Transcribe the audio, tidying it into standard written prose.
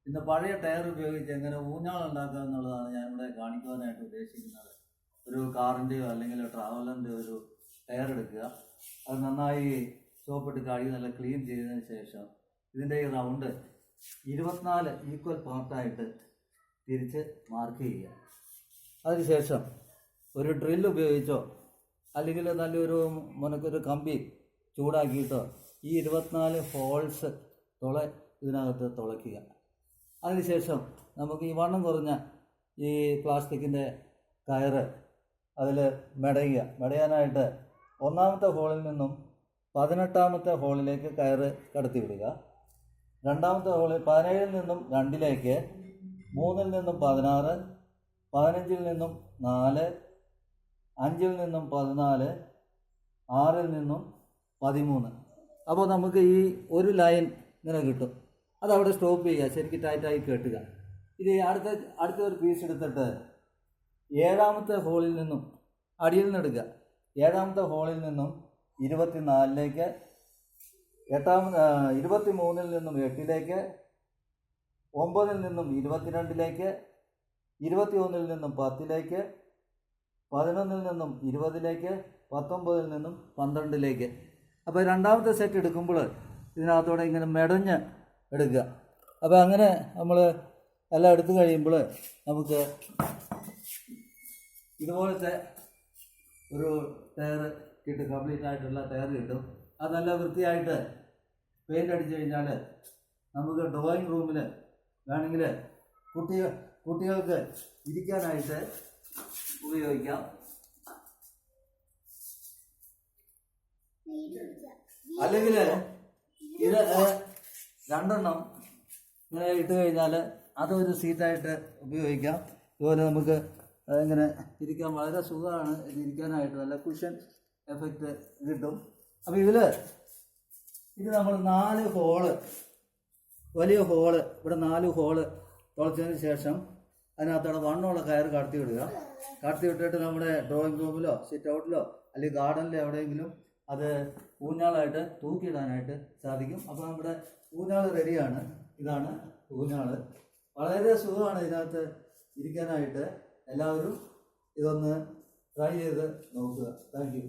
ഇന്ന് പഴയ ടയർ ഉപയോഗിച്ച് എങ്ങനെ ഊഞ്ഞാൾ ഉണ്ടാക്കുക എന്നുള്ളതാണ് ഞാനിവിടെ കാണിക്കുവാനായിട്ട് ഉദ്ദേശിക്കുന്നത്. ഒരു കാറിൻ്റെയോ അല്ലെങ്കിൽ ട്രാവലറിൻ്റെയോ ഒരു ടയർ എടുക്കുക, അത് നന്നായി സോപ്പിട്ട് കഴുകി നല്ല ക്ലീൻ ചെയ്തതിന് ശേഷം ഇതിൻ്റെ ഈ റൗണ്ട് 24 ഈക്വൽ പാർട്ടായിട്ട് തിരിച്ച് മാർക്ക് ചെയ്യുക. അതിനുശേഷം ഒരു ഡ്രിൽ ഉപയോഗിച്ചോ അല്ലെങ്കിൽ നല്ലൊരു മുനക്കൊരു കമ്പി ചൂടാക്കിയിട്ടോ ഈ 24 ഹോൾസ് ഇതിനകത്ത് തുളയ്ക്കുക. അതിനുശേഷം നമുക്ക് ഈ വണ്ണം കുറഞ്ഞ ഈ പ്ലാസ്റ്റിക്കിൻ്റെ കയറ് അതിൽ മെടയാനായിട്ട് ഒന്നാമത്തെ ഹോളിൽ നിന്നും 18ാമത്തെ ഹോളിലേക്ക് കയറ് കടത്തി വിടുക. രണ്ടാമത്തെ ഹോളിൽ 17ൽ നിന്നും 2ലേക്ക്, 3ൽ നിന്നും 16, 15ൽ നിന്നും 4, 5ൽ നിന്നും 14, 6ൽ നിന്നും 13. അപ്പോൾ നമുക്ക് ഈ ഒരു ലൈൻ ഇങ്ങനെ കിട്ടും. അതവിടെ സ്റ്റോപ്പ് ചെയ്യുക, ശരിക്കും ടൈറ്റായി കെട്ടുക. ഇത് അടുത്ത ഒരു പീസ് എടുത്തിട്ട് 7ാമത്തെ ഹോളിൽ നിന്നും അടിയിൽ നിന്ന് എടുക്കുക. 7ാമത്തെ ഹോളിൽ നിന്നും 24ലേക്ക്, 23ൽ നിന്നും 8ലേക്ക്, 9ൽ നിന്നും 22ലേക്ക്, 21ൽ നിന്നും 10ലേക്ക്, 11ൽ നിന്നും 20ലേക്ക്, 19ൽ നിന്നും 12ലേക്ക്. അപ്പോൾ രണ്ടാമത്തെ സെറ്റ് എടുക്കുമ്പോൾ ഇതിനകത്തോടെ ഇങ്ങനെ മെടഞ്ഞ് എടുക്കുക. അപ്പോൾ അങ്ങനെ നമ്മൾ എല്ലാം എടുത്തു കഴിയുമ്പോൾ നമുക്ക് ഇതുപോലത്തെ ഒരു ടയർ കിട്ടും, കംപ്ലീറ്റ് ആയിട്ടുള്ള ടയർ കിട്ടും. അത് നല്ല വൃത്തിയായിട്ട് പെയിൻ്റ് അടിച്ചു കഴിഞ്ഞാൽ നമുക്ക് ഡ്രോയിങ് റൂമിൽ വേണമെങ്കിൽ കുട്ടികൾക്ക് ഇരിക്കാനായിട്ട് ഉപയോഗിക്കാം. അല്ലെങ്കിൽ ഇത് 2 ഇങ്ങനെ ഇട്ട് കഴിഞ്ഞാൽ അതൊരു സീറ്റായിട്ട് ഉപയോഗിക്കാം. അതുപോലെ നമുക്ക് ഇങ്ങനെ ഇരിക്കാൻ വളരെ സുഖമാണ്. ഇത് ഇരിക്കാനായിട്ട് നല്ല കുഷൻ എഫക്റ്റ് കിട്ടും. അപ്പോൾ ഇത് നമ്മൾ 4 ഹോള്, വലിയ ഹോള്, ഇവിടെ 4 ഹോള് തുളച്ചതിന് ശേഷം അതിനകത്തോടെ വണ്ണമുള്ള കയറ് കടത്തി വിട്ടിട്ട് നമ്മുടെ ഡ്രോയിങ് റൂമിലോ സിറ്റ് ഔട്ടിലോ അല്ലെങ്കിൽ ഗാർഡനിലോ എവിടെയെങ്കിലും അത് ഊഞ്ഞാളായിട്ട് തൂക്കിയിടാനായിട്ട് സാധിക്കും. അപ്പോൾ നമ്മുടെ ഊഞ്ഞാൾ റെഡിയാണ്. ഇതാണ് ഊഞ്ഞാൾ. വളരെ സുഖമാണ് ഇതിനകത്ത് ഇരിക്കാനായിട്ട്. എല്ലാവരും ഇതൊന്ന് ട്രൈ ചെയ്ത് നോക്കുക. Thank you.